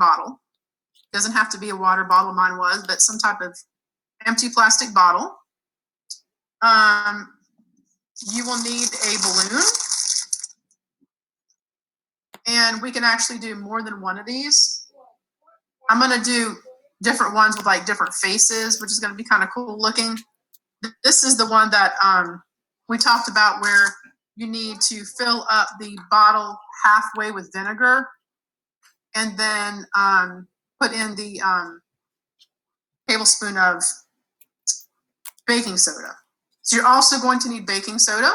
bottle. Doesn't have to be a water bottle, mine was, but some type of empty plastic bottle. You will need a balloon. And we can actually do more than one of these. I'm going to do different ones with like different faces, which is going to be kind of cool looking. This is the one that we talked about where you need to fill up the bottle halfway with vinegar and then put in the tablespoon of baking soda. So you're also going to need baking soda.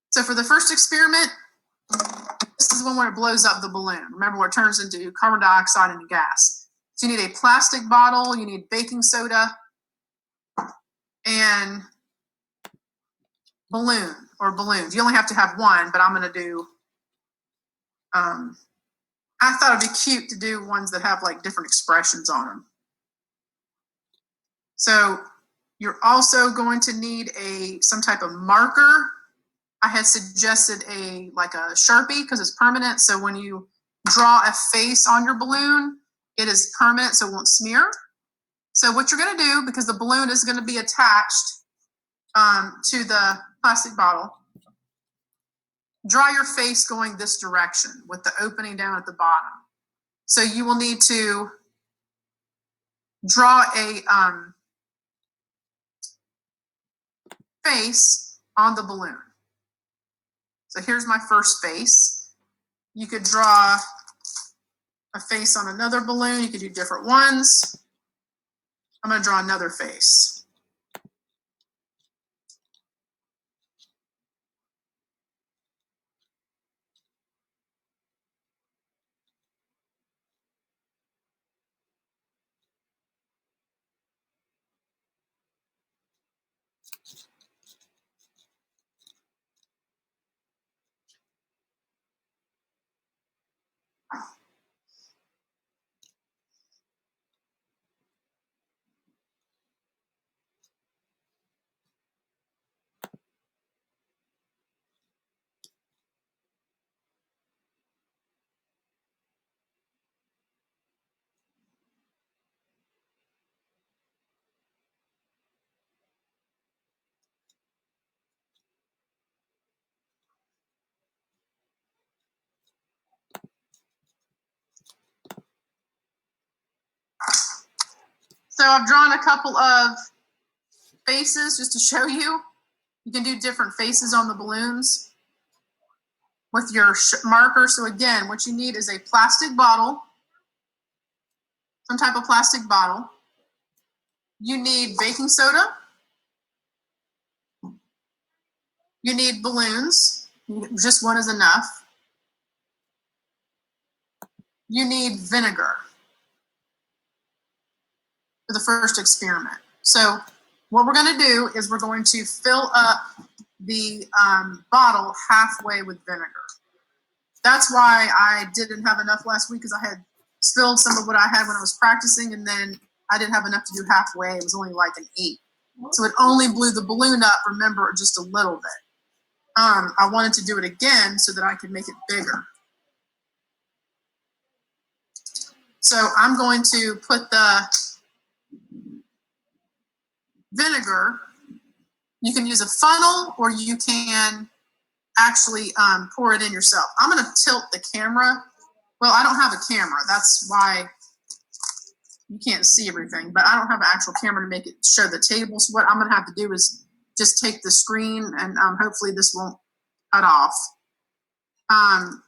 So for the first experiment, this is one where it blows up the balloon. Remember where it turns into carbon dioxide and gas. So you need a plastic bottle, you need baking soda, and balloon or balloons. You only have to have one, but I'm going to do, I thought it'd be cute to do ones that have like different expressions on them. So you're also going to need some type of marker. I had suggested like a Sharpie because it's permanent. So when you draw a face on your balloon, it is permanent, so it won't smear. So what you're going to do, because the balloon is going to be attached to the plastic bottle, draw your face going this direction with the opening down at the bottom. So you will need to draw a face on the balloon. So here's my first face. You could draw a face on another balloon. You could do different ones. I'm going to draw another face. So I've drawn a couple of faces just to show you. You can do different faces on the balloons with your marker. So again, what you need is a plastic bottle, some type of plastic bottle. You need baking soda. You need balloons. Just one is enough. You need vinegar for the first experiment. So what we're going to do is we're going to fill up the bottle halfway with vinegar. That's why I didn't have enough last week, because I had spilled some of what I had when I was practicing, and then I didn't have enough to do halfway. It was only like an 8. So it only blew the balloon up, remember, just a little bit. I wanted to do it again so that I could make it bigger. So I'm going to put the vinegar. You can use a funnel, or you can actually pour it in yourself. I'm going to tilt the camera. Well, I don't have a camera. That's why you can't see everything, but I don't have an actual camera to make it show the table. So what I'm going to have to do is just take the screen, and hopefully this won't cut off.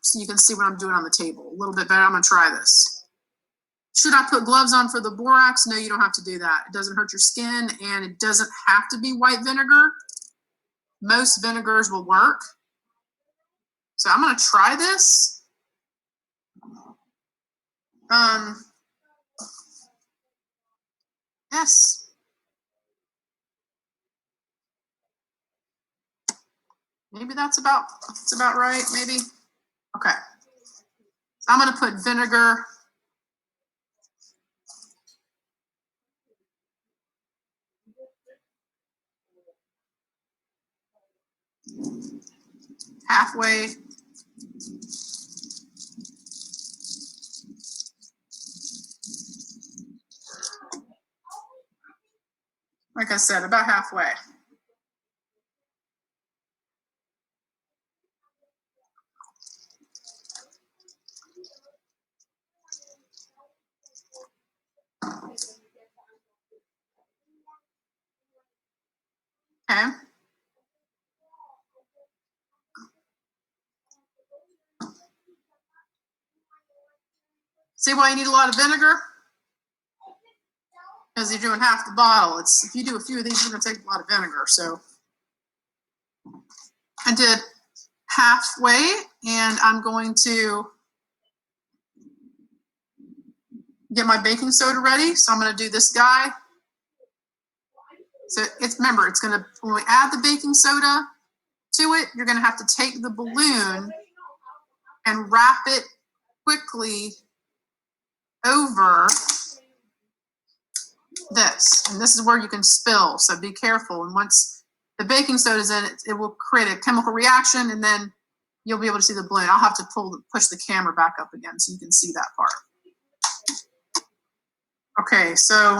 So you can see what I'm doing on the table a little bit better. I'm going to try this. Should I put gloves on for the borax? No, you don't have to do that. It doesn't hurt your skin, and it doesn't have to be white vinegar. Most vinegars will work. So I'm going to try this. Yes. Maybe that's about right, maybe. Okay. So I'm going to put vinegar. Halfway. Like I said, about halfway. Okay. See why you need a lot of vinegar? Because you're doing half the bottle. If you do a few of these, you're going to take a lot of vinegar. So I did halfway, and I'm going to get my baking soda ready. So I'm going to do this guy. So remember, it's going to, when we add the baking soda to it, you're going to have to take the balloon and wrap it quickly over this. And this is where you can spill, so be careful. And once the baking soda is in it, it will create a chemical reaction, and then you'll be able to see the balloon. I'll have to push the camera back up again so you can see that part. Okay, so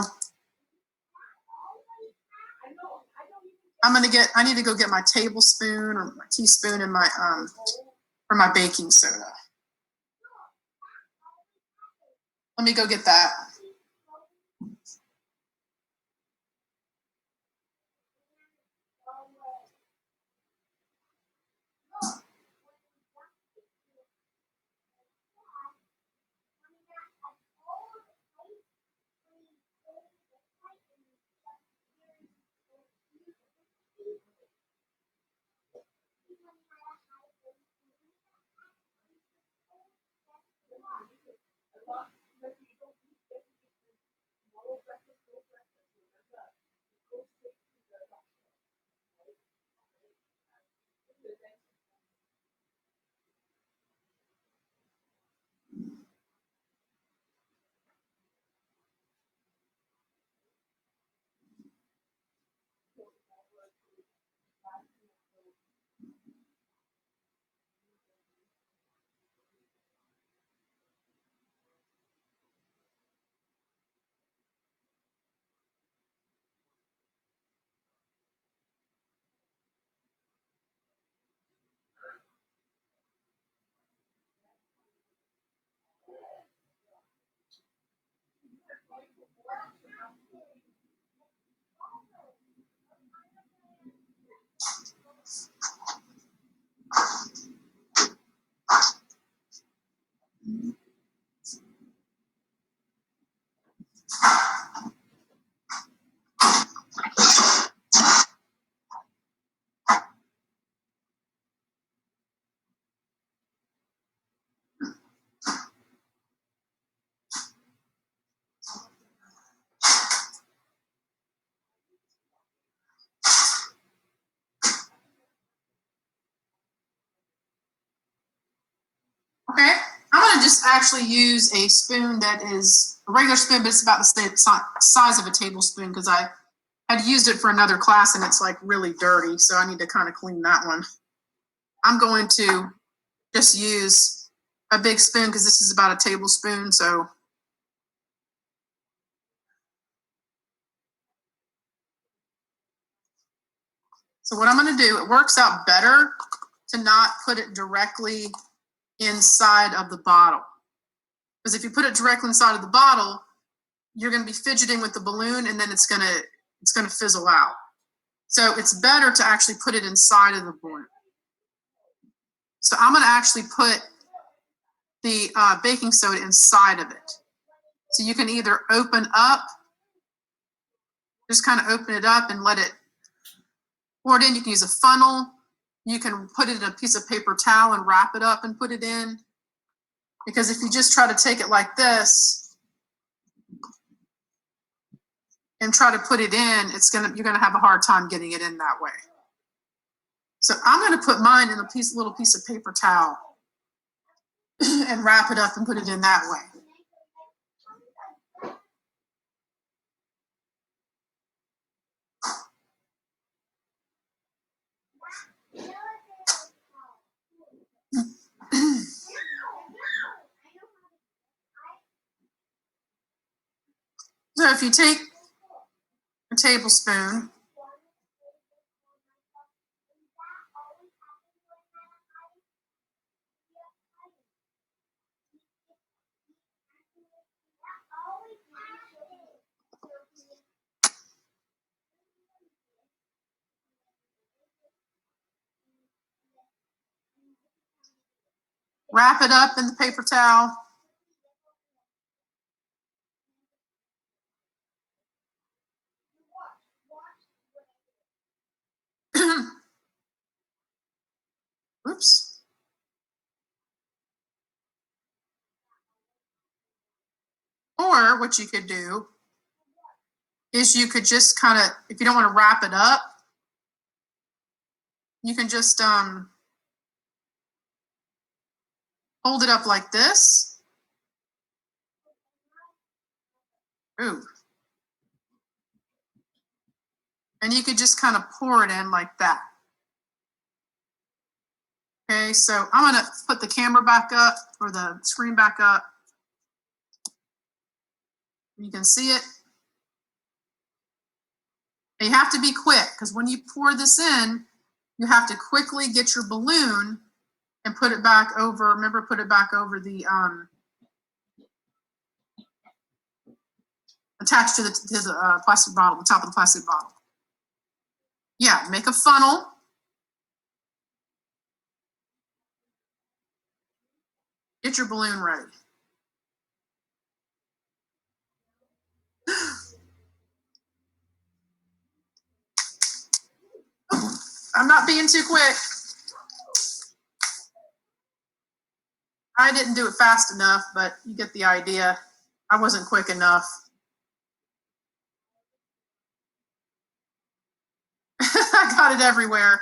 I need to go get my tablespoon or my teaspoon and my for my baking soda. Let me go get that. Okay, I'm going to just actually use a spoon that is a regular spoon, but it's about the same size of a tablespoon because I had used it for another class and it's like really dirty, so I need to kind of clean that one. I'm going to just use a big spoon because this is about a tablespoon, so what I'm going to do, it works out better to not put it directly inside of the bottle. Because if you put it directly inside of the bottle, you're going to be fidgeting with the balloon and then it's going to fizzle out. So it's better to actually put it inside of the balloon. So I'm going to actually put the baking soda inside of it. So you can either open up, just kind of open it up and let it pour it in. You can use a funnel. You can put it in a piece of paper towel and wrap it up and put it in. Because if you just try to take it like this and try to put it in, you're gonna have a hard time getting it in that way. So I'm gonna put mine in a little piece of paper towel and wrap it up and put it in that way. So if you take a tablespoon. Wrap it up in the paper towel. Oops. Or what you could do is you could just kind of, if you don't want to wrap it up, you can just hold it up like this. Ooh. And you could just kind of pour it in like that. Okay, so I'm going to put the camera back up, or the screen back up. You can see it. And you have to be quick, because when you pour this in, you have to quickly get your balloon and put it back over. Remember, put it back over the attached to the plastic bottle, the top of the plastic bottle. Yeah, make a funnel. Get your balloon ready. I'm not being too quick. I didn't do it fast enough, but you get the idea. I wasn't quick enough. I got it everywhere.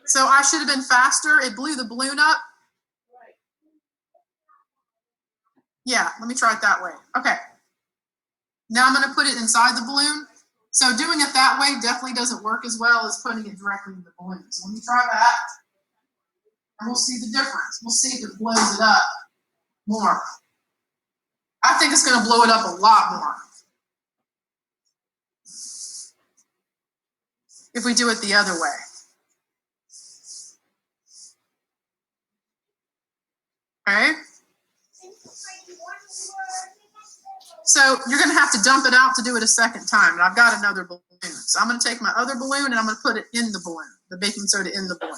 So I should have been faster. It blew the balloon up. Yeah, let me try it that way. Okay. Now I'm going to put it inside the balloon. So doing it that way definitely doesn't work as well as putting it directly in the balloon. So let me try that, and we'll see the difference. We'll see if it blows it up more. I think it's going to blow it up a lot more if we do it the other way. Okay? So you're going to have to dump it out to do it a second time. And I've got another balloon. So I'm going to take my other balloon and I'm going to put it in the balloon, the baking soda in the balloon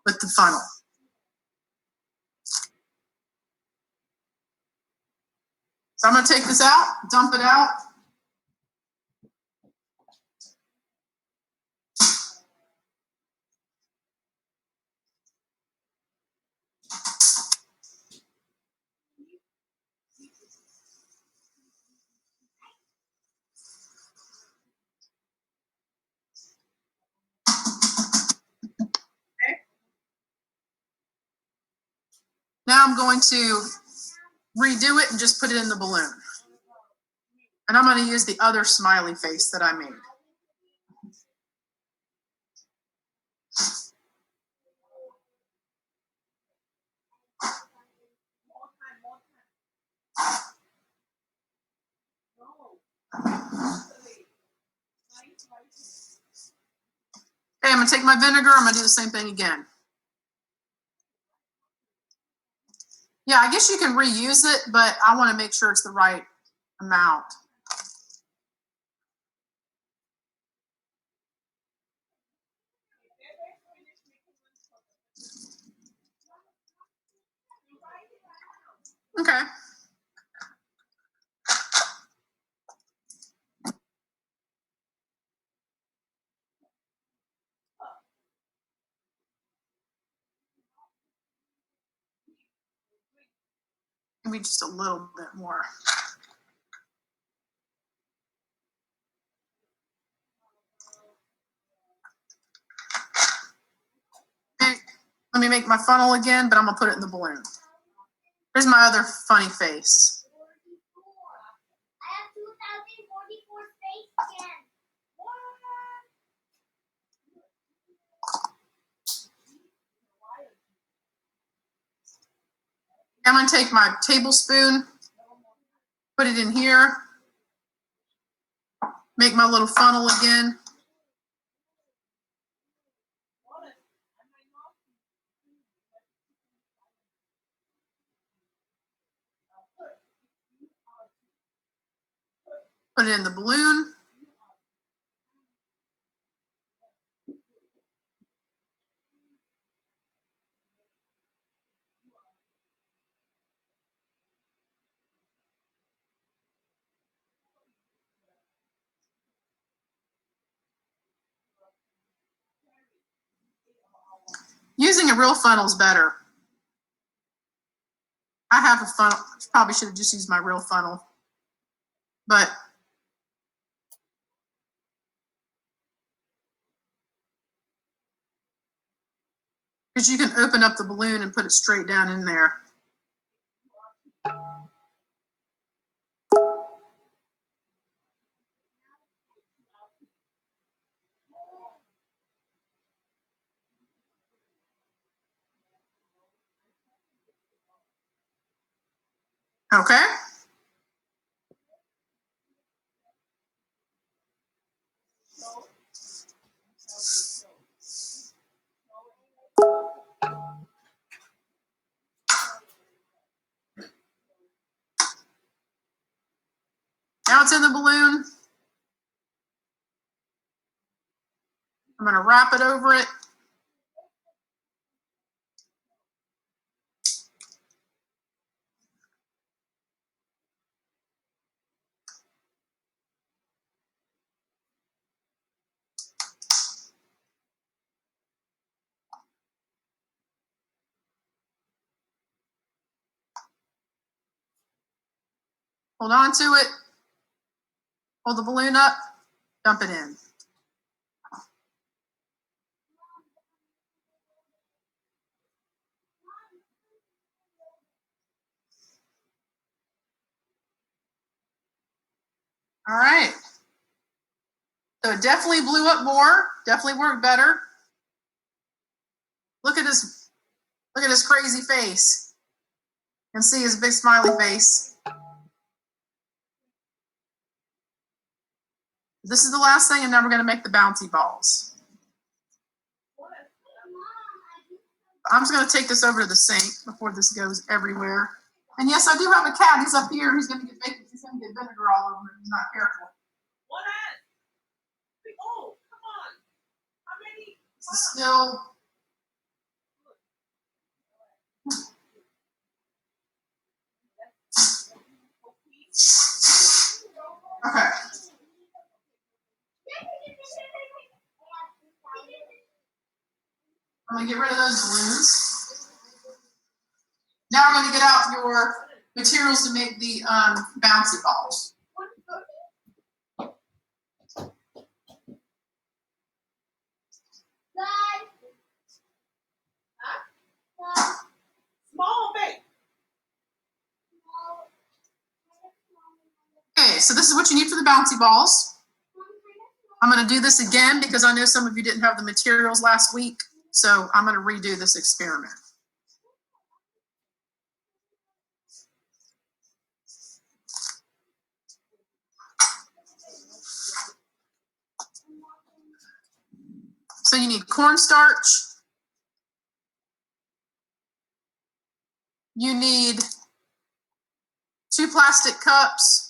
with the funnel. So I'm going to take this out, dump it out. Now I'm going to redo it and just put it in the balloon. And I'm going to use the other smiley face that I made. Okay, I'm going to take my vinegar. I'm going to do the same thing again. Yeah, I guess you can reuse it, but I want to make sure it's the right amount. Okay. Maybe just a little bit more. Okay, let me make my funnel again, but I'm going to put it in the balloon. Here's my other funny face. I'm going to take my tablespoon, put it in here. make my little funnel again. Put it in the balloon. Using a real funnel is better. I have a funnel. Probably should have just used my real funnel. But because you can open up the balloon and put it straight down in there. Okay. Now it's in the balloon. I'm going to wrap it over it. Hold on to it. Hold the balloon up. Dump it in. All right. So it definitely blew up more. Definitely worked better. Look at his crazy face. You can see his big smiley face. This is the last thing, and then we're going to make the bouncy balls. I'm just going to take this over to the sink before this goes everywhere. And yes, I do have a cat. He's up here. He's going to get bacon. He's going to get vinegar all over him if he's not careful. What? Oh, come on. How many? Still. Okay. I'm going to get rid of those balloons. Now we're going to get out your materials to make the bouncy balls. Small, big. Okay, so this is what you need for the bouncy balls. I'm going to do this again because I know some of you didn't have the materials last week. So I'm going to redo this experiment. So you need cornstarch. You need 2 plastic cups.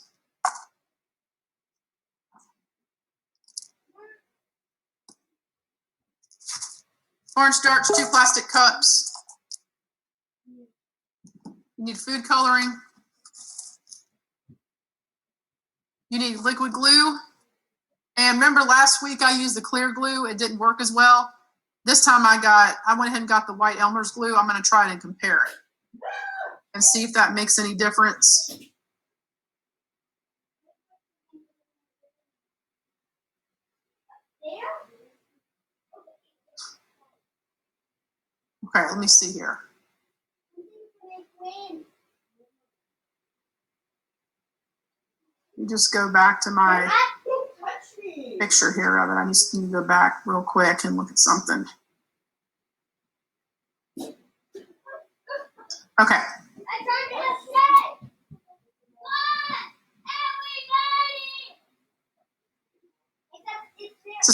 Cornstarch, 2 plastic cups. You need food coloring. You need liquid glue. And remember last week I used the clear glue. It didn't work as well. This time I went ahead and got the white Elmer's glue. I'm going to try it and compare it and see if that makes any difference. Okay, let me see here. You just go back to my picture here of it. I just need to go back real quick and look at something. Okay.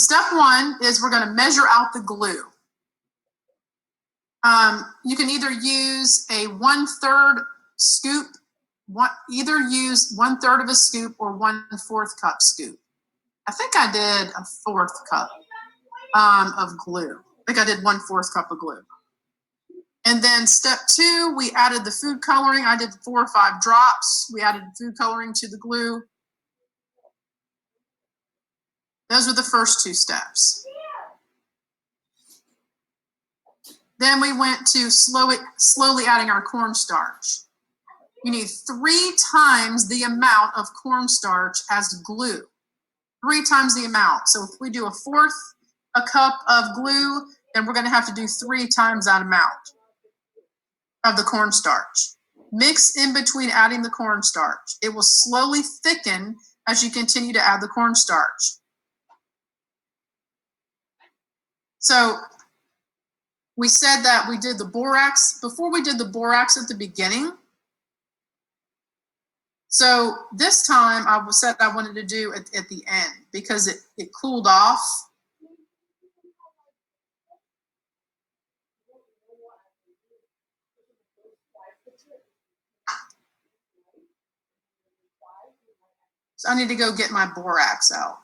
step one is we're going to measure out the glue. You can either use a 1/3 scoop, either use 1/3 of a scoop or 1/4 cup scoop. I think I did a 1/4 cup of glue. I think I did 1/4 cup of glue. And then step two, we added the food coloring. I did 4 or 5 drops. We added food coloring to the glue. Those were the first 2 steps. Then we went to slowly adding our cornstarch. You need 3 times the amount of cornstarch as glue. 3 times the amount. So if we do a 1/4 cup of glue, then we're going to have to do 3 times that amount of the cornstarch. Mix in between adding the cornstarch. It will slowly thicken as you continue to add the cornstarch. So we said that we did the borax, before we did the borax at the beginning. So this time I said I wanted to do it at the end because it cooled off. So I need to go get my borax out.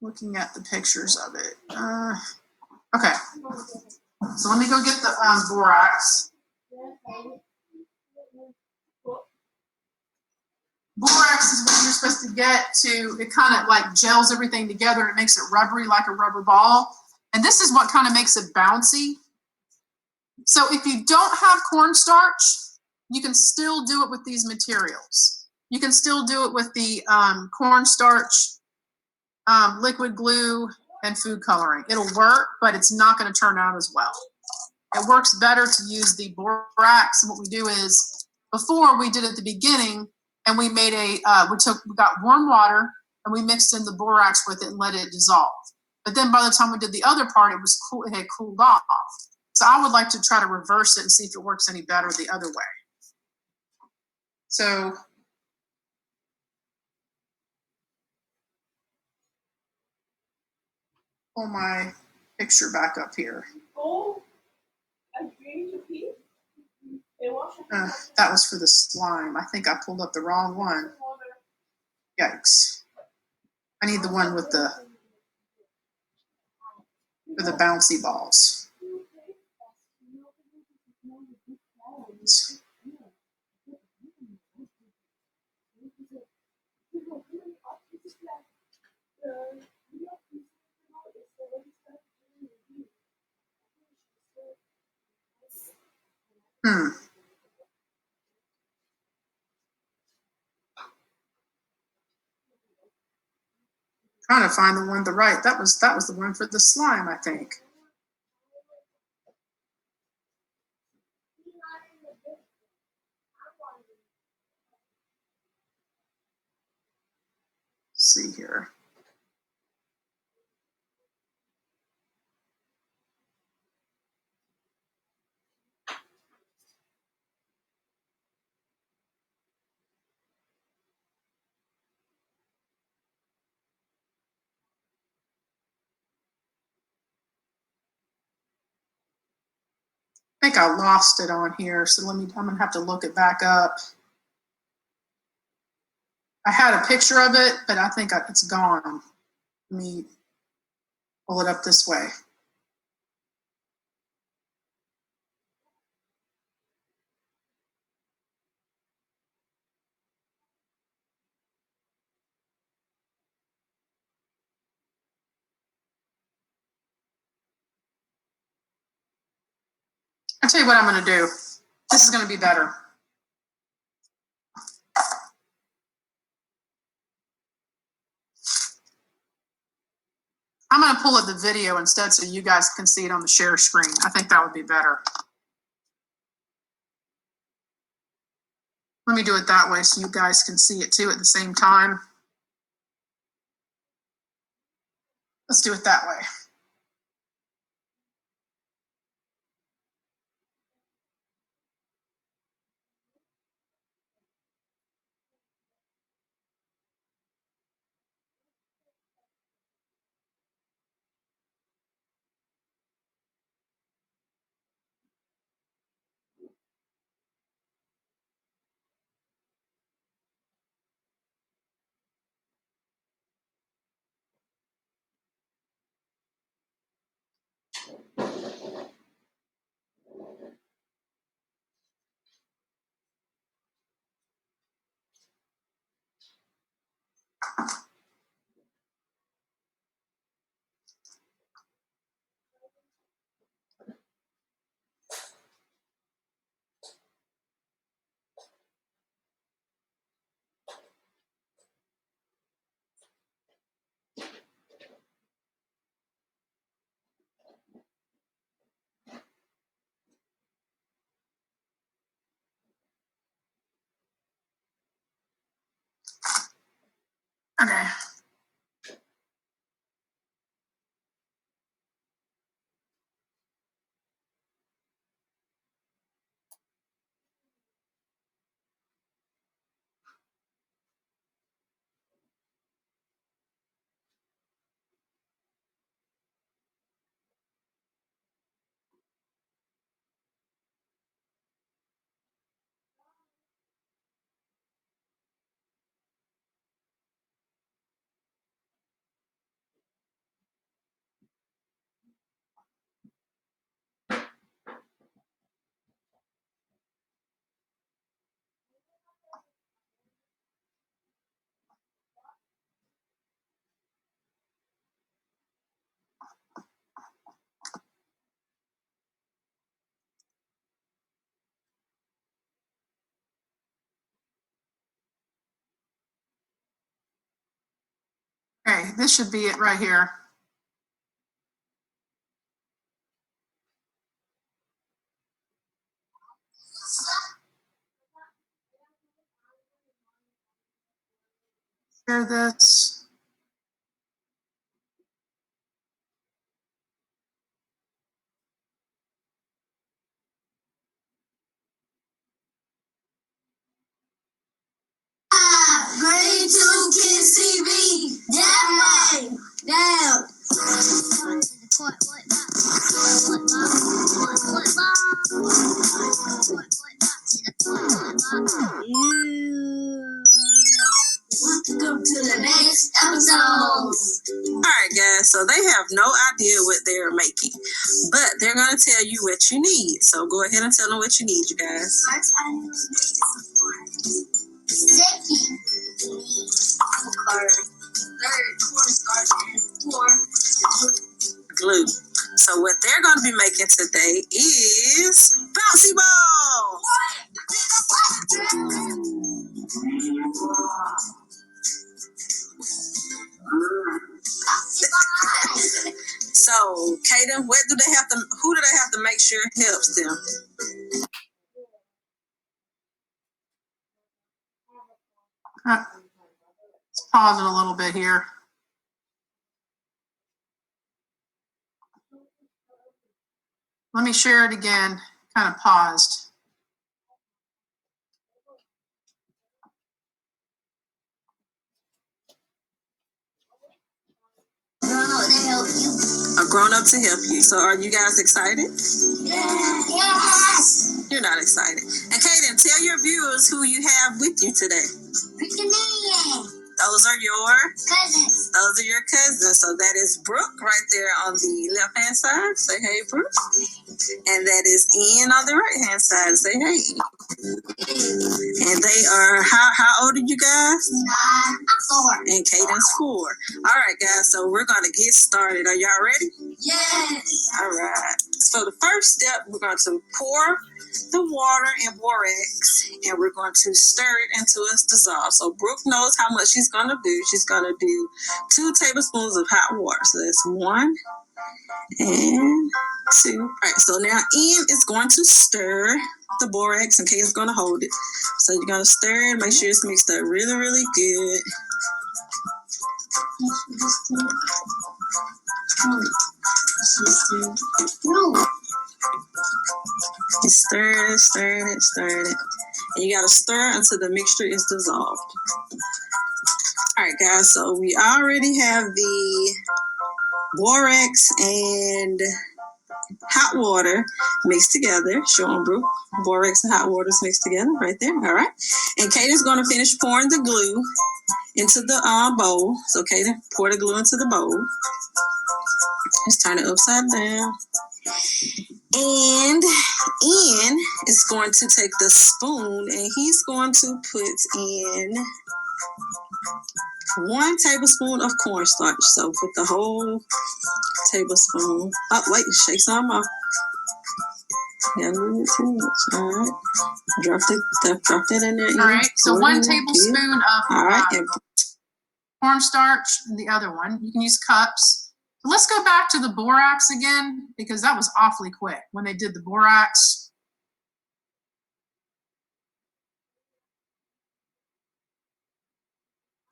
Looking at the pictures of it. Okay. So let me go get the borax. Borax is what you're supposed to get to, it kind of like gels everything together. It makes it rubbery like a rubber ball. And this is what kind of makes it bouncy. So if you don't have cornstarch, you can still do it with these materials. You can still do it with the cornstarch, liquid glue, and food coloring. It'll work, but it's not going to turn out as well. It works better to use the borax. And what we do is, before we did at the beginning, and we made we got warm water and we mixed in the borax with it and let it dissolve. But then by the time we did the other part, it was cool. It had cooled off. So I would like to try to reverse it and see if it works any better the other way. So pull my picture back up here. That was for the slime. I think I pulled up the wrong one. Yikes. I need the one with the bouncy balls. Trying to find the one that was the one for the slime, I think. Let's see here. I think I lost it on here, so I'm gonna have to look it back up. I had a picture of it, but I think it's gone. Let me pull it up this way. I'll tell you what I'm going to do. This is going to be better. I'm going to pull up the video instead so you guys can see it on the share screen. I think that would be better. Let me do it that way so you guys can see it too at the same time. Let's do it that way. Okay. Okay, this should be it right here. Share this. Grade 2 kids TV. Down. Down. Welcome to the next episode. All right, guys, so they have no idea what they're making, but they're going to tell you what you need. So go ahead and tell them what you need, you guys. First item is second, card. Third, cornstarch, and fourth, Glue. So what they're going to be making today is Bouncy Balls. So, Kaden, who do they have to make sure helps them? Let's pause it a little bit here. Let me share it again. Kind of paused. A grown-up to help you. So are you guys excited? Yes. You're not excited. And Kaden, tell your viewers who you have with you today. Those are your Cousins. Those are your cousins. So that is Brooke right there on the left-hand side. Say hey, Brooke. And that is Ian on the right-hand side. Say hey. And they are, how old are you guys? 4. And Kaden's 4. All right, guys. So we're going to get started. Are y'all ready? Yes. All right. So the first step, we're going to pour the water in Borax, and we're going to stir it until it's dissolved. So Brooke knows how much she's going to do. She's going to do 2 tablespoons of hot water. So that's 1 and 2. All right. So now Ian is going to stir the Borax, and Kate's going to hold it. So you're going to stir it. Make sure it's mixed up really, really good. You stir it. And you got to stir until the mixture is dissolved. All right, guys. So we already have the Borax and hot water mixed together. Show them, Brooke. Borax and hot water is mixed together right there. All right. And Kaden's going to finish pouring the glue into the bowl. So Kaden, pour the glue into the bowl. Just turn it upside down. And Ian is going to take the spoon and he's going to put in 1 tablespoon of cornstarch. So put the whole tablespoon. Oh, wait, shake some off. Got a little bit too much. All right. Drop that in there. All right. So 1 tablespoon of all right. cornstarch and the other one. You can use cups. So let's go back to the Borax again, because that was awfully quick when they did the Borax.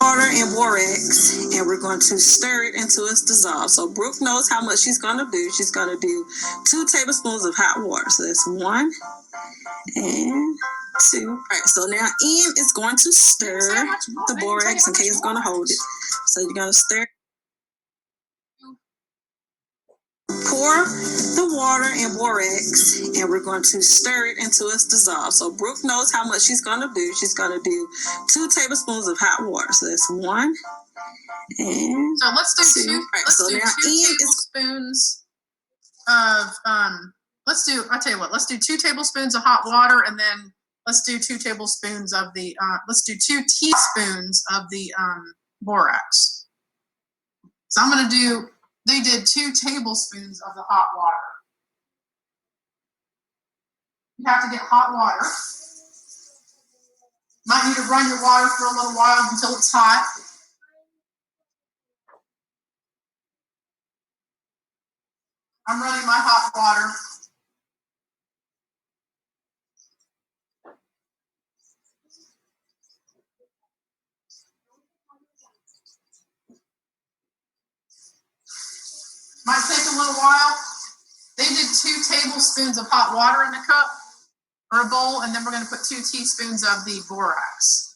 water and borax, and we're going to stir it until it's dissolved. So Brooke knows how much she's going to do. She's going to do 2 tablespoons of hot water. So that's 1 and 2. All right, so now Ian is going to stir the borax, and Kate is going to hold it. So you're going to stir. Pour the water and borax, and we're going to stir it until it's dissolved. So Brooke knows how much she's going to do. She's going to do 2 tablespoons of hot water. So that's 1 and so let's do 2. Right, let's so do now 2 Ian tablespoons of I'll tell you what. Let's do 2 tablespoons of hot water, and then let's do 2 tablespoons of the. Let's do 2 teaspoons of the borax. So I'm going to do. They did 2 tablespoons of the hot water. You have to get hot water. Might need to run your water for a little while until it's hot. I'm running my hot water. Might take a little while. They did 2 tablespoons of hot water in a cup or a bowl, and then we're going to put 2 teaspoons of the borax.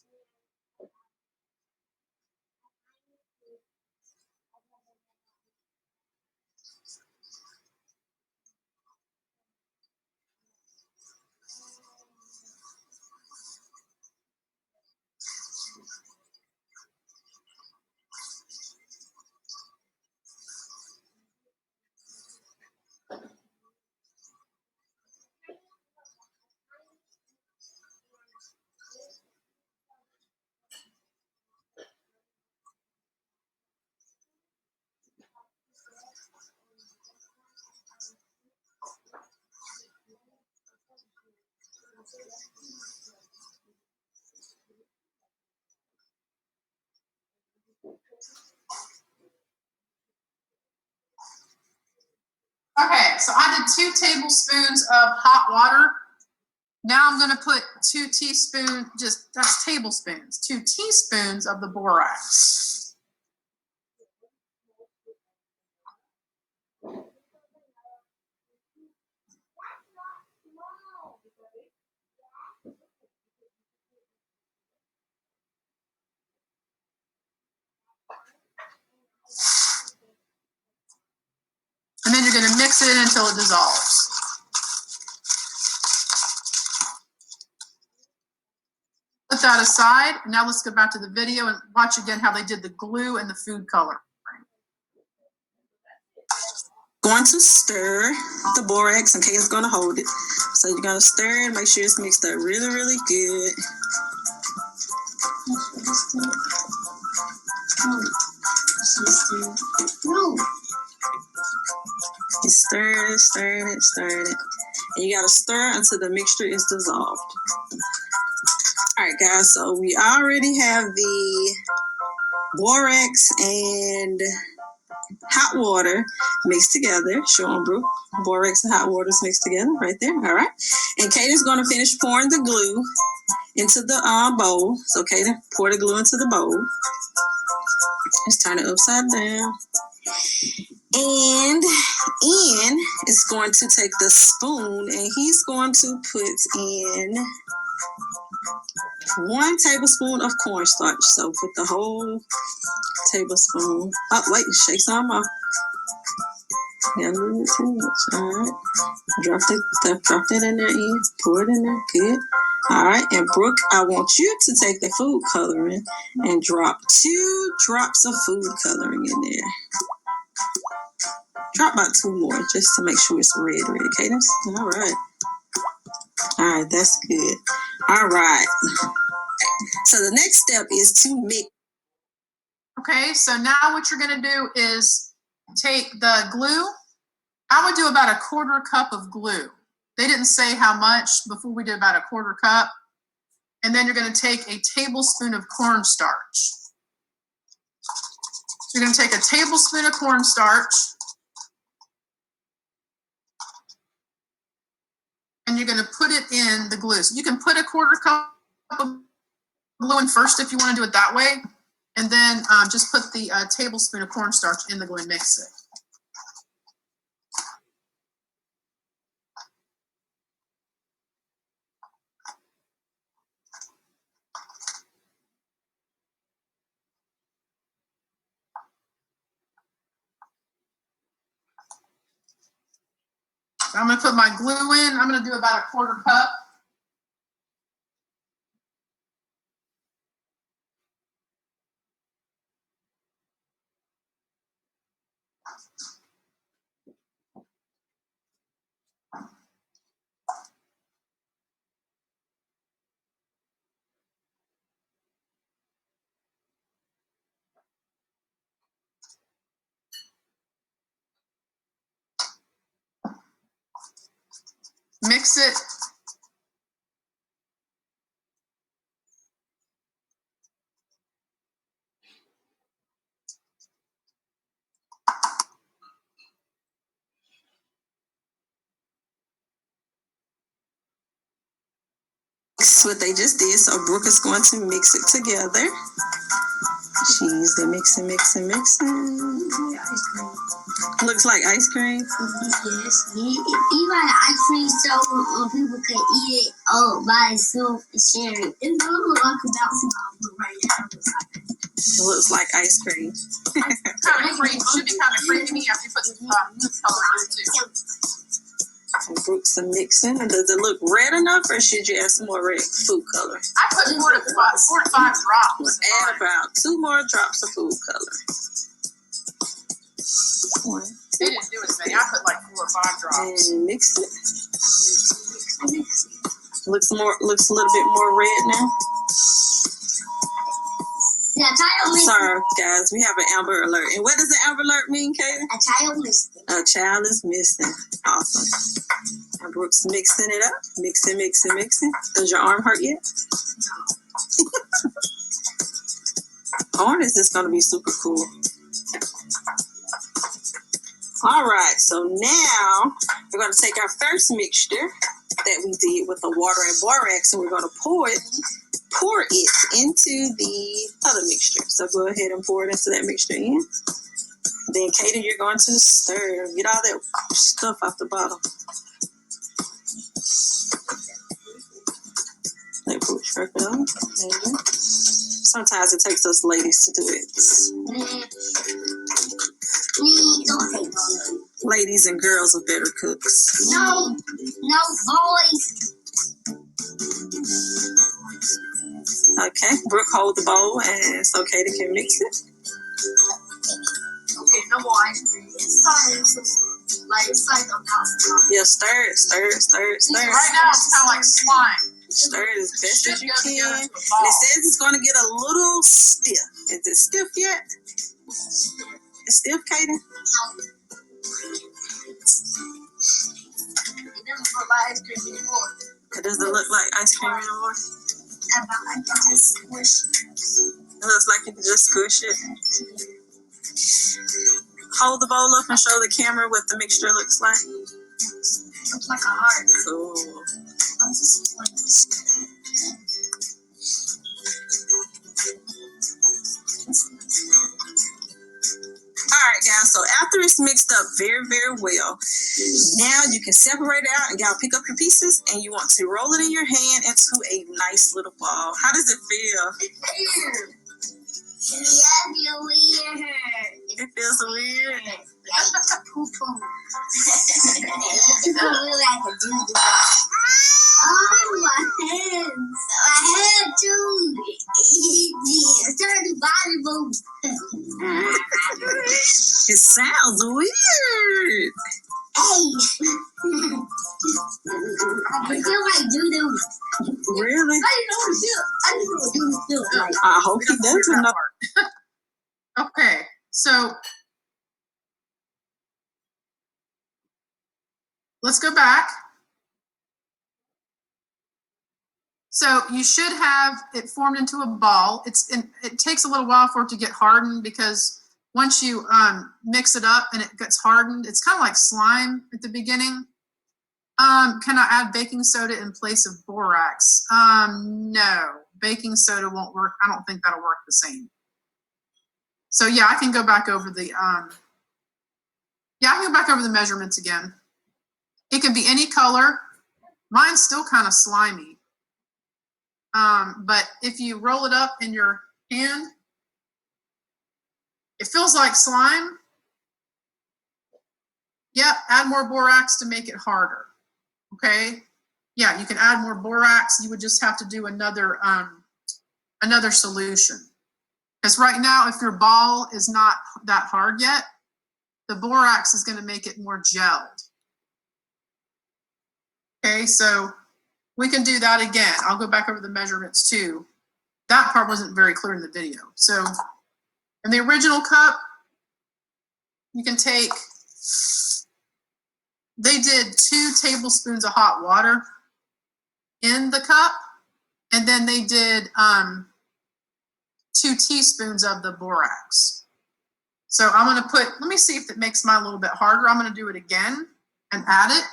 Okay, so I did 2 tablespoons of hot water. Now I'm going to put 2 teaspoons, that's tablespoons, 2 teaspoons of the borax. And then you're going to mix it until it dissolves. Put that aside. Now let's go back to the video and watch again how they did the glue and the food color. Going to stir the borax, and Kate's going to hold it. So you're going to stir and make sure it's mixed up really, really good. You stir it. And you got to stir until the mixture is dissolved. All right, guys, so we already have the borax and hot water mixed together. Showing Brooke, borax and hot water is mixed together right there. All right. And Kate is going to finish pouring the glue into the bowl. So Kate, pour the glue into the bowl. Just turn it upside down. And Ian is going to take the spoon and he's going to put in 1 tablespoon of cornstarch. So put the whole tablespoon. Oh, wait, shake some off. Got a little bit too much. All right. Drop that in there, Ian. Pour it in there. Good. All right. And Brooke, I want you to take the food coloring and drop 2 drops of food coloring in there. Drop about 2 more just to make sure it's red, Cadence. All right. All right, that's good. All right. So the next step is to mix. Okay, so now what you're going to do is take the glue. I would do about a 1/4 cup of glue. They didn't say how much before we did about a 1/4 cup. And then you're going to take a tablespoon of cornstarch. So you're going to take a tablespoon of cornstarch. And you're going to put it in the glue. So you can put a 1/4 cup of glue in first if you want to do it that way. And then just put the tablespoon of cornstarch in the glue and mix it. So I'm going to put my glue in. I'm going to do about a 1/4 cup. Mix it. That's what they just did. So Brooke is going to mix it together. She's mixing. Looks like ice cream. Yes. You got an ice cream so people can eat it by itself and share it. It's a little like a bouncy ball right now. It looks like ice cream. Kind of cream. Should be kind of creamy after you put the food color in it too. And Brooke's mixing. And does it look red enough, or should you add some more red food color? I put 4 to 5 drops. Add about 2 more drops of food color. They didn't do as many. I put like 4 or 5 drops. And mix it. Looks a little bit more red now. Yeah, Sorry, guys, we have an Amber Alert. And what does an Amber Alert mean, Katie? a child missing. A child is missing. Awesome. And Brooke's mixing it up. Mixing. Does your arm hurt yet? Orange is just going to be super cool. All right, so now we're going to take our first mixture that we did with the water and borax, and we're going to pour it into the other mixture. So go ahead and pour it into that mixture in. Then, Katie, you're going to stir. Get all that stuff off the bottom. Let Brooke stir it on. Sometimes it takes us ladies to do it. Don't take long. Ladies and girls are better cooks. No, boys. Okay, Brooke, hold the bowl, and so Katie can mix it. Okay, no more ice cream. It's like a mouse. Yeah, stir it. Right now it's kind of like slime. Stir it as best as you Should go together can. into a And ball. it says it's going to get a little stiff. Is it stiff yet? It's stiff, Katie? It doesn't look like ice cream anymore. It doesn't look like ice cream anymore. I can just squish It looks like you can just squish it. Hold the bowl up and show the camera what the mixture looks like. it. Looks like a heart. Cool. I'm just like this. All right, guys. So after it's mixed up very, very well, now you can separate it out and y'all pick up your pieces and you want to roll it in your hand into a nice little ball. How does it feel? Yeah, weird. It feels weird. Poo-poo. People really like to do this. Oh, my hands. My hand too. It's turning body moves. It sounds weird. Hey. I feel like doo-doo. Really? I didn't know what to do. I didn't know what doo-doo feels like. I hope he We don't doesn't figure know. that part. Okay, so let's go back. So you should have it formed into a ball. It takes a little while for it to get hardened because once you mix it up and it gets hardened, it's kind of like slime at the beginning. Can I add baking soda in place of borax? No, baking soda won't work. I don't think that'll work the same. So yeah, I can go back over the measurements again. It can be any color. Mine's still kind of slimy. But if you roll it up in your hand, it feels like slime. Yep, add more borax to make it harder. Okay. Yeah, you can add more borax. You would just have to do another solution. Because right now, if your ball is not that hard yet, the borax is going to make it more gelled. Okay, so we can do that again. I'll go back over the measurements too. That part wasn't very clear in the video. So in the original cup, you can take, they did 2 tablespoons of hot water in the cup, and then they did 2 teaspoons of the borax. So I'm going to put, let me see if it makes mine a little bit harder. I'm going to do it again and add it.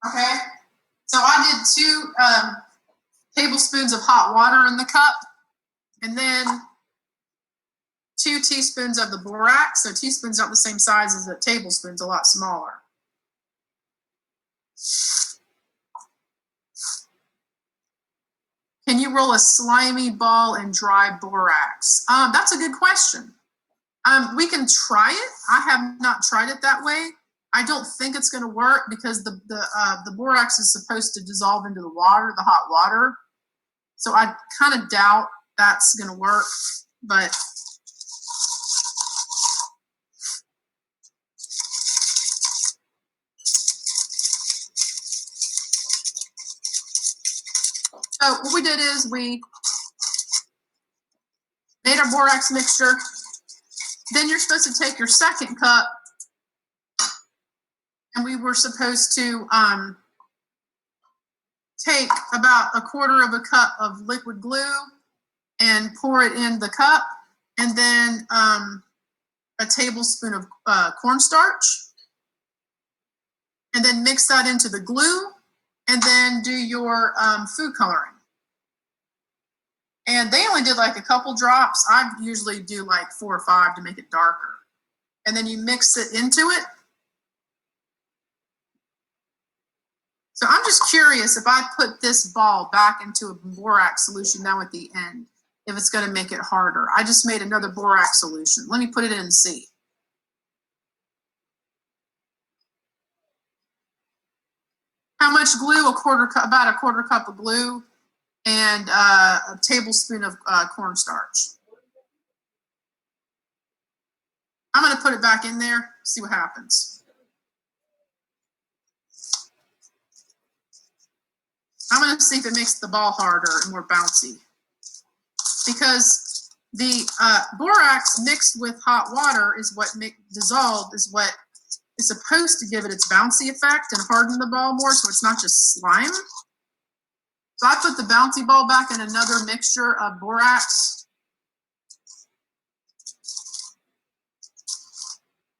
Okay, so I did 2 tablespoons of hot water in the cup, and then 2 teaspoons of the borax. So teaspoons not the same size as a tablespoon's, a lot smaller. Can you roll a slimy ball in dry borax? That's a good question. We can try it. I have not tried it that way. I don't think it's going to work because the borax is supposed to dissolve into the water, the hot water. So I kind of doubt that's going to work, but so what we did is we made our borax mixture. Then you're supposed to take your second cup, and we were supposed to take about 1/4 cup of liquid glue and pour it in the cup, and then a tablespoon of cornstarch, and then mix that into the glue, and then do your food coloring. And they only did like a couple drops. I usually do like 4 or 5 to make it darker. And then you mix it into it. So I'm just curious if I put this ball back into a borax solution now at the end, if it's going to make it harder. I just made another borax solution. Let me put it in and see. How much glue? About a quarter cup of glue and a tablespoon of cornstarch. I'm going to put it back in there, see what happens. I'm going to see if it makes the ball harder and more bouncy. Because the borax mixed with hot water is what dissolved is what is supposed to give it its bouncy effect and harden the ball more, so it's not just slime. So I put the bouncy ball back in another mixture of borax.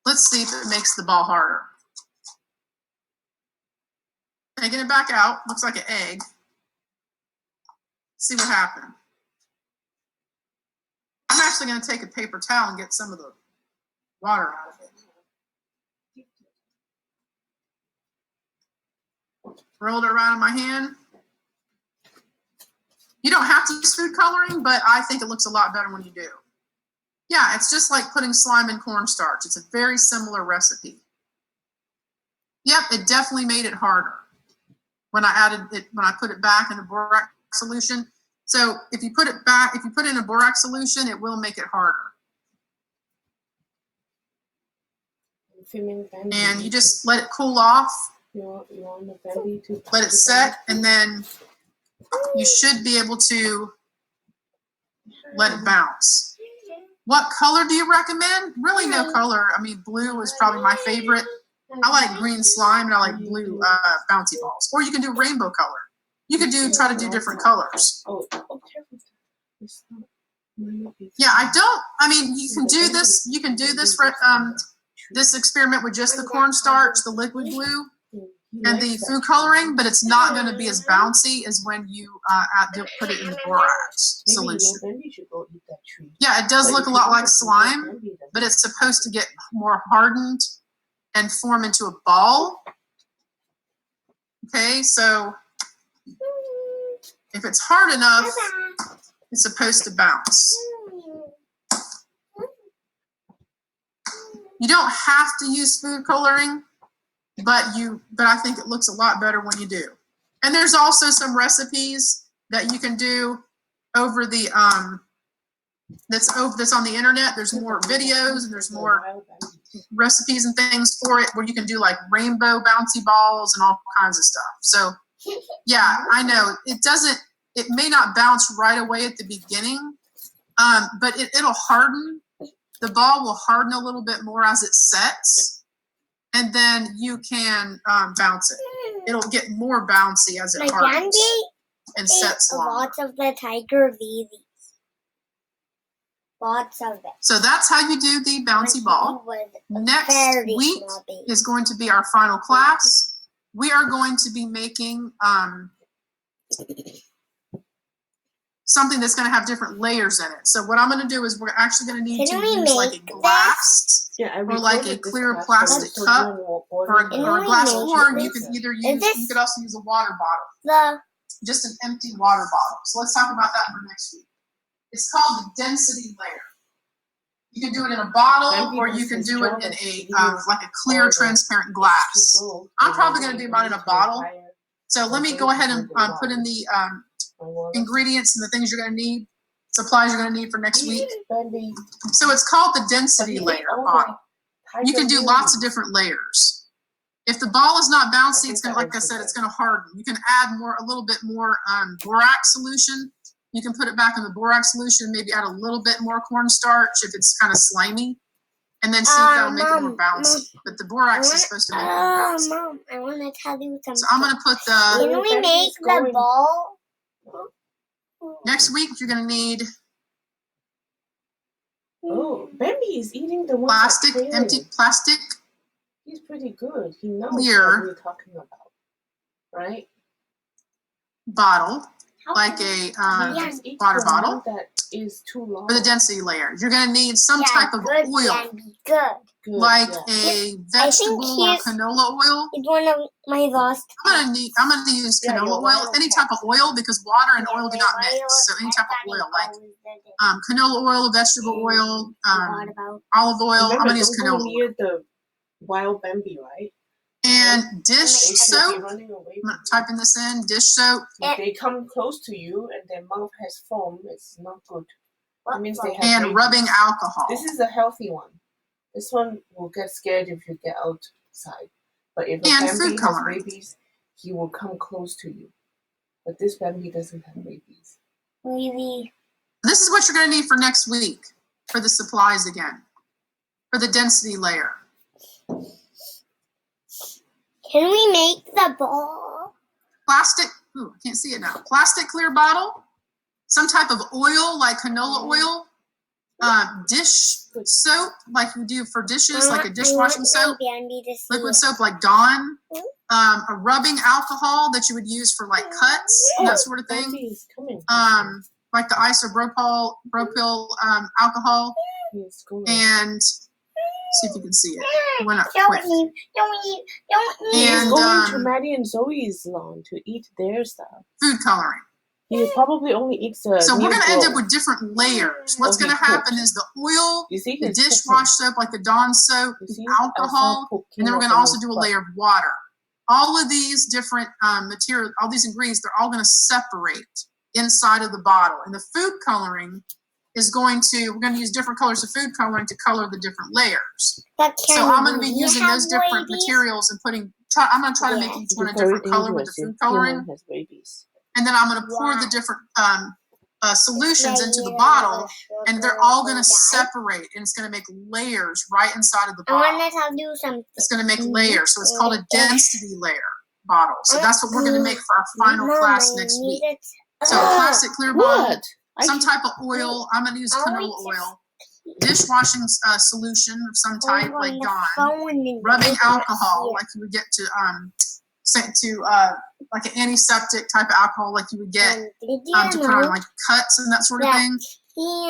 Let's see if it makes the ball harder. Taking it back out, looks like an egg. See what happened. I'm actually going to take a paper towel and get some of the water out of it. Rolled it around in my hand. You don't have to use food coloring, but I think it looks a lot better when you do. Yeah, it's just like putting slime in cornstarch. It's a very similar recipe. Yep, it definitely made it harder when I put it back in the borax solution. So if you put it in a borax solution, it will make it harder. And you just let it cool off. Let it set, and then you should be able to let it bounce. What color do you recommend? Really no color. I mean, blue is probably my favorite. I like green slime and I like blue bouncy balls. Or you can do rainbow color. You could try to do different colors. Yeah, I mean, you can do this. You can do this for this experiment with just the cornstarch, the liquid glue, and the food coloring, but it's not going to be as bouncy as when you put it in the borax solution. Yeah, it does look a lot like slime, but it's supposed to get more hardened and form into a ball. Okay, so if it's hard enough, it's supposed to bounce. You don't have to use food coloring, but I think it looks a lot better when you do. And there's also some recipes that you can do over the that's on the internet. There's more videos and there's more recipes and things for it where you can do like rainbow bouncy balls and all kinds of stuff. So yeah, I know it may not bounce right away at the beginning, but it'll harden. The ball will harden a little bit more as it sets, and then you can bounce it. It'll get more bouncy as it hardens and sets longer. Lots of the tiger babies. Lots of it. So that's how you do the bouncy ball. Next week is going to be our final class. We are going to be making something that's going to have different layers in it. So what I'm going to do is we're actually going to need to use like a glass or like a clear plastic cup or a glass, or you can either use, you could also use a water bottle, just an empty water bottle. So let's talk about that for next week. It's called the density layer. You can do it in a bottle, or you can do it in a like a clear transparent glass. I'm probably going to do mine in a bottle. So let me go ahead and put in the ingredients and the things you're going to need, supplies you're going to need for next week. So it's called the density layer bottle. You can do lots of different layers. If the ball is not bouncy, it's going to, like I said, it's going to harden. You can add a little bit more borax solution. You can put it back in the borax solution, maybe add a little bit more cornstarch if it's kind of slimy, and then see if that'll make it more bouncy. But the borax is supposed to make it more bouncy. Mom, I want to tell you something. So I'm going to put the... Can we make the ball? Next week, you're going to need... Oh, Bambi is eating the one empty plastic. He's pretty good. He knows clear what we're talking about, right? Bottle, like a water bottle. That is too long. For the density layer, you're going to need some type of oil, like a vegetable or canola oil. It's one of my lost. I'm going to use canola oil, any type of oil, because water and oil do not mix. So any type of oil, like canola oil, vegetable oil, olive oil. I'm going to use canola oil. Near the wild Bambi, right? And dish soap. I'm going to type in this in, dish soap. If they come close to you and their mouth has foam, it's not good. It means they have rabies. Rubbing alcohol. This is a healthy one. This one will get scared if you get outside. But if a Bambi has rabies, he will come close to you. But this Bambi doesn't have rabies. Maybe. This is what you're going to need for next week for the supplies again. For the density layer. Can we make the ball? Plastic, ooh, I can't see it now. Plastic clear bottle. Some type of oil like canola oil. Dish soap like you do for dishes, like a dishwashing soap. Liquid soap like Dawn. A rubbing alcohol that you would use for like cuts, that sort of thing. Like the isopropyl alcohol. And see if you can see it. It went up quick. He's going to Maddie and Zoe's lawn to eat their stuff. Food coloring. He probably only eats the. So we're going to end up with different layers. What's going to happen is the oil, the dishwash soap, like the Dawn soap, alcohol, and then we're going to also do a layer of water. All of these different materials, all these ingredients, they're all going to separate inside of the bottle. And the food coloring is we're going to use different colors of food coloring to color the different layers. So I'm going to be using those different materials and I'm going to try to make each one a different color with the food coloring. And then I'm going to pour the different solutions into the bottle, and they're all going to separate, and it's going to make layers right inside of the bottle. I want to do something. It's going to make layers, so it's called a density layer bottle. So that's what we're going to make for our final class next week. So a plastic clear bottle, some type of oil. I'm going to use canola oil. Dishwashing solution of some type, like Dawn. Rubbing alcohol, like you would get to like an antiseptic type of alcohol, like you would get to put on like cuts and that sort of thing.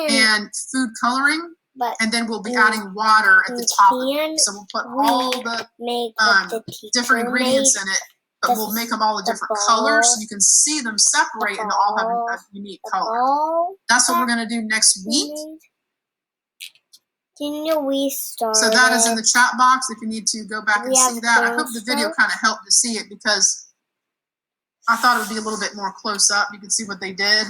And food coloring, and then we'll be adding water at the top of it. So we'll put all the different ingredients in it, but we'll make them all a different color so you can see them separate and all have a unique color. That's what we're going to do next week. So that is in the chat box if you need to go back and see that. I hope the video kind of helped to see it, because I thought it would be a little bit more close up. You can see what they did.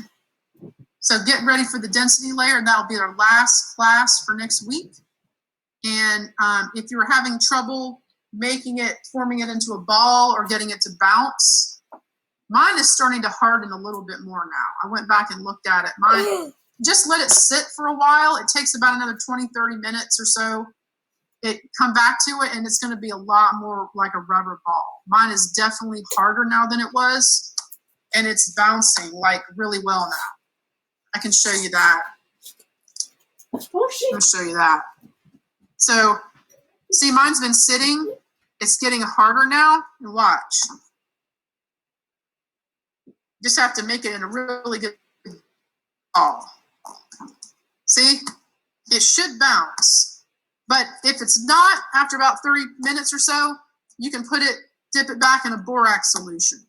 So get ready for the density layer, and that'll be our last class for next week. And if you're having trouble forming it into a ball or getting it to bounce, mine is starting to harden a little bit more now. I went back and looked at it. Mine, just let it sit for a while. It takes about another 20, 30 minutes or so. Come back to it, and it's going to be a lot more like a rubber ball. Mine is definitely harder now than it was, and it's bouncing like really well now. I can show you that. I'll show you that. So, see, mine's been sitting. It's getting harder now. And watch. Just have to make it in a really good ball. See? It should bounce. But if it's not, after about 30 minutes or so, you can dip it back in a borax solution.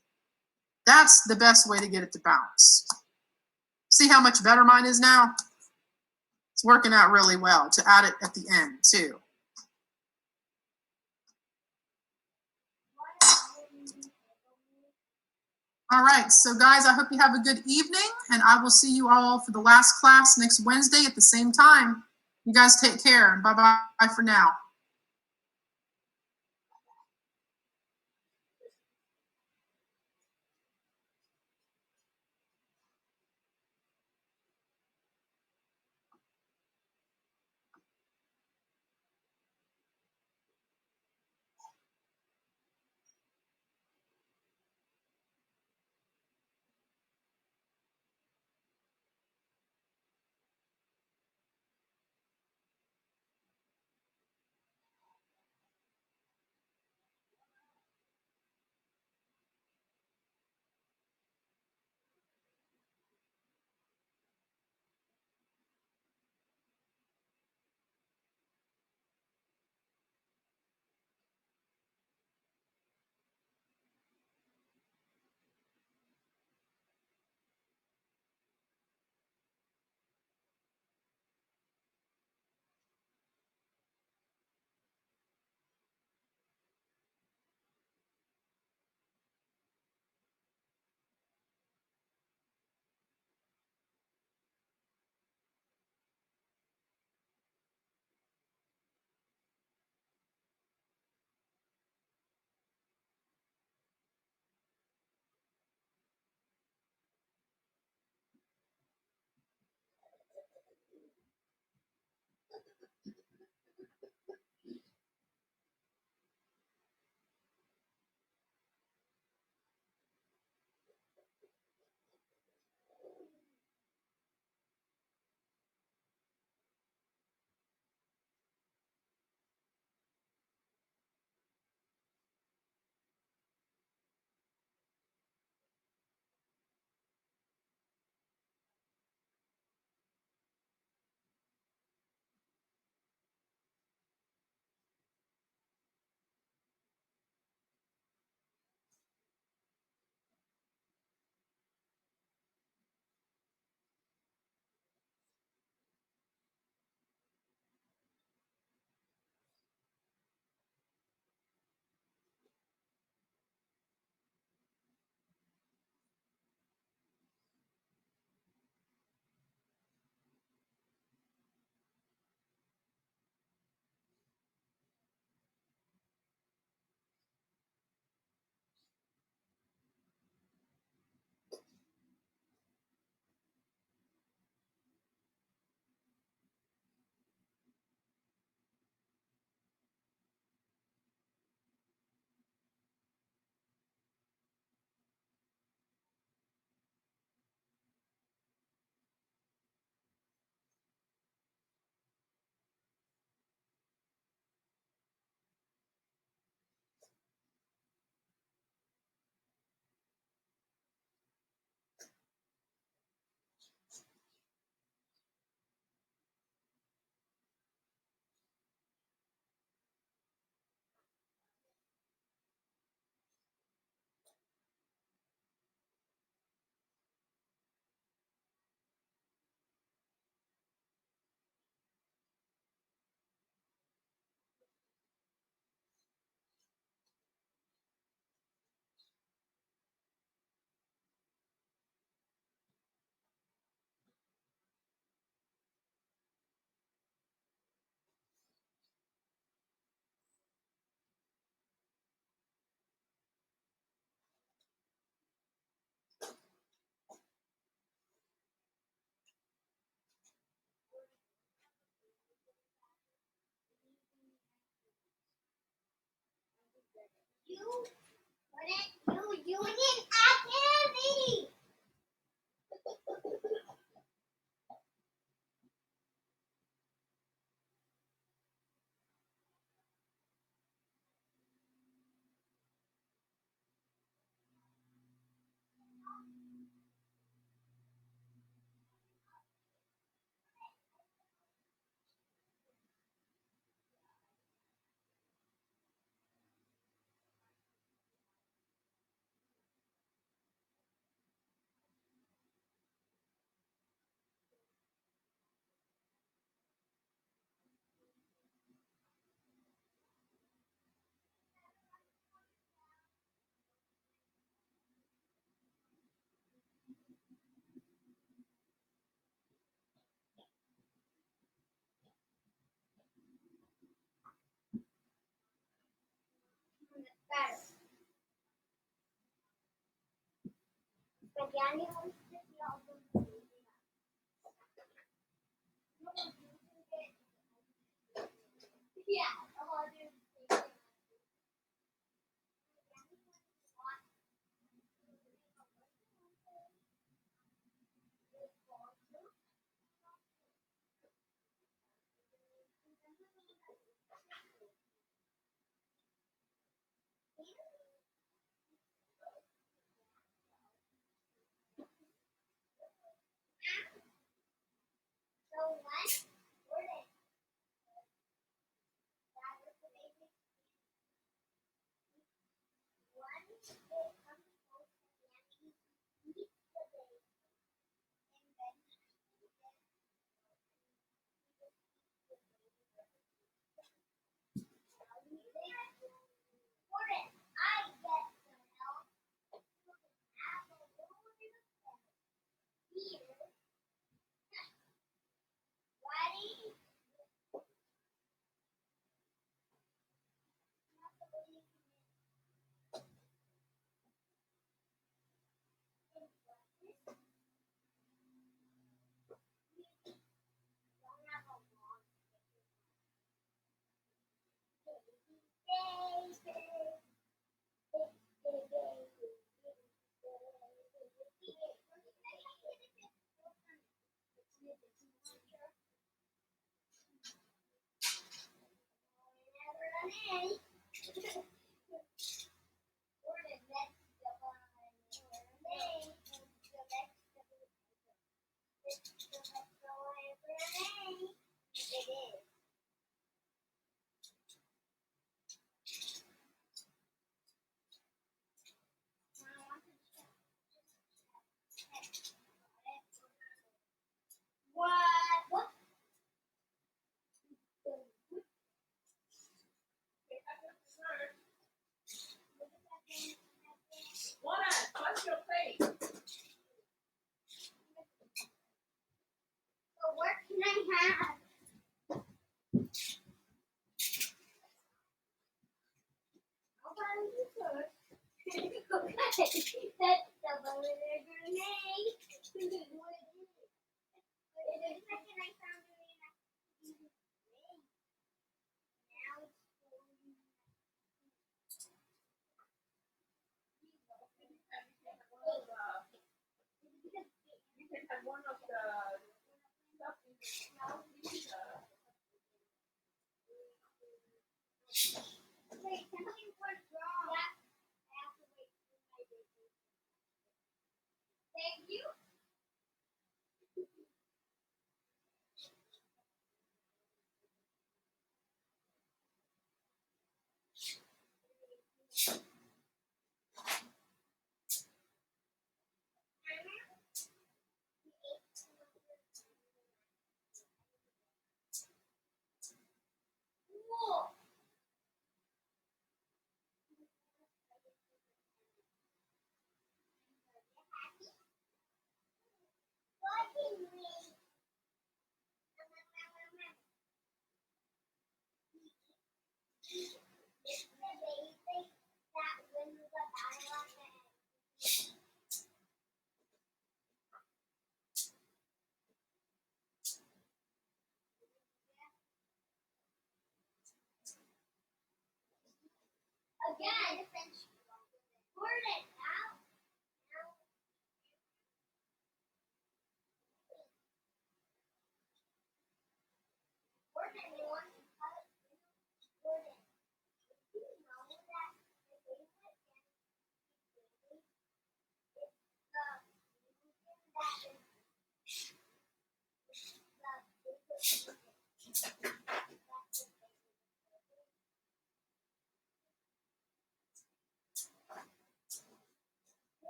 That's the best way to get it to bounce. See how much better mine is now? It's working out really well to add it at the end too. All right, so guys, I hope you have a good evening, and I will see you all for the last class next Wednesday at the same time. You guys take care, and bye-bye for now.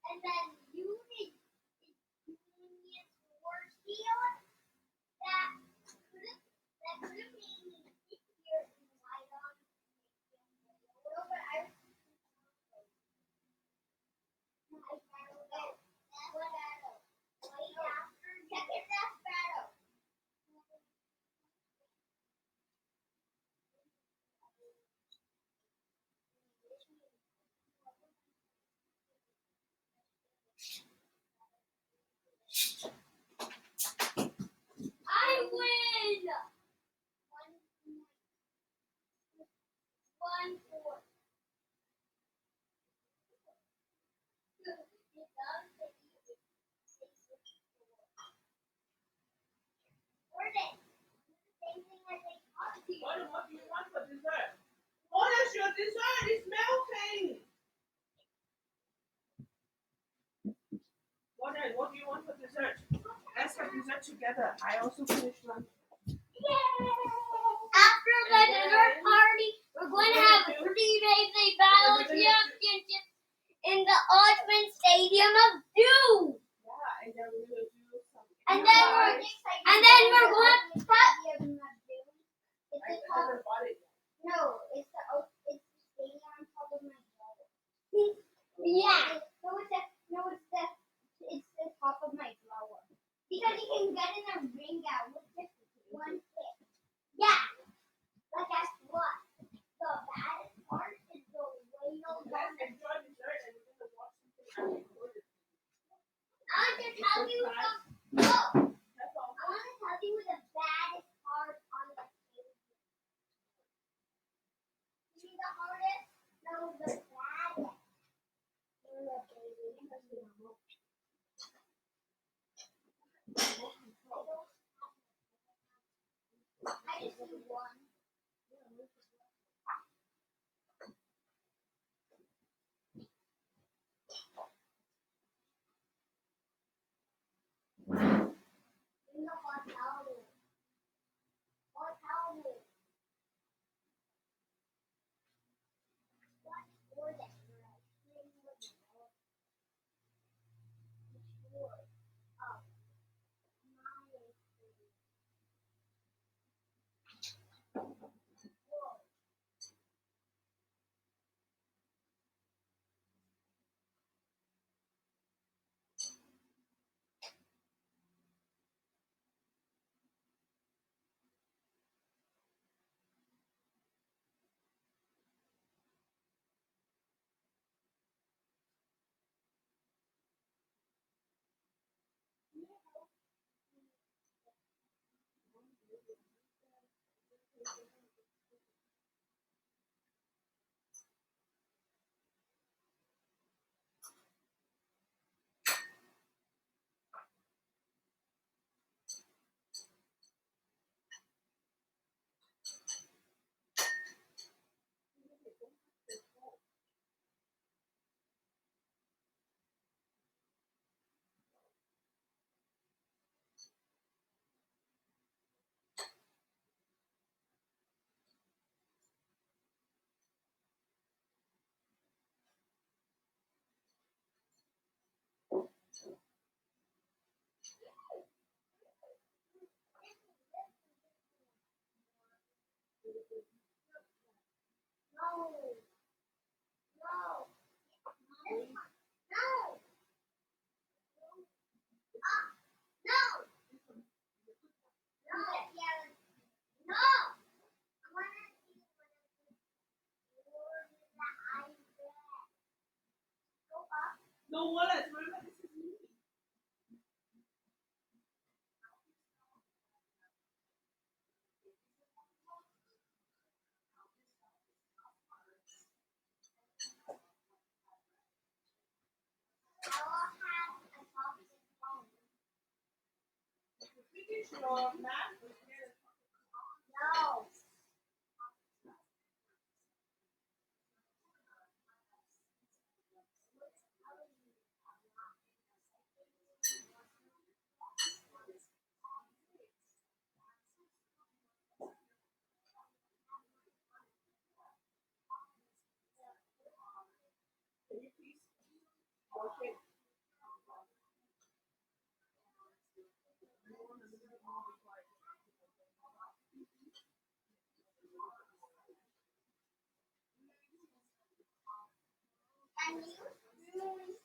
And then you need more steel that could have made me sit here and light on. But I I win! 1-4. What do you want for dessert? What is your dessert? It's melting. What do you want for dessert? Let's have dessert together. I also finished lunch. After the dessert party, we're going to have a 3-day battle championship in the Osmond Stadium of Doom. Yeah, and then we will do some. And then we're going to cut. No, it's the stadium on top of my brother. Yeah. It's the top of my blower. Because you can get in a ring out with just one hit. Yeah. But guess what? The baddest part is the way you'll go. Let's enjoy dessert and we're gonna watch something. I want to tell you the baddest part on the table. See the hardest? No, the baddest. I just need one. In the hot towel. Hot towel. What for that? No. And you really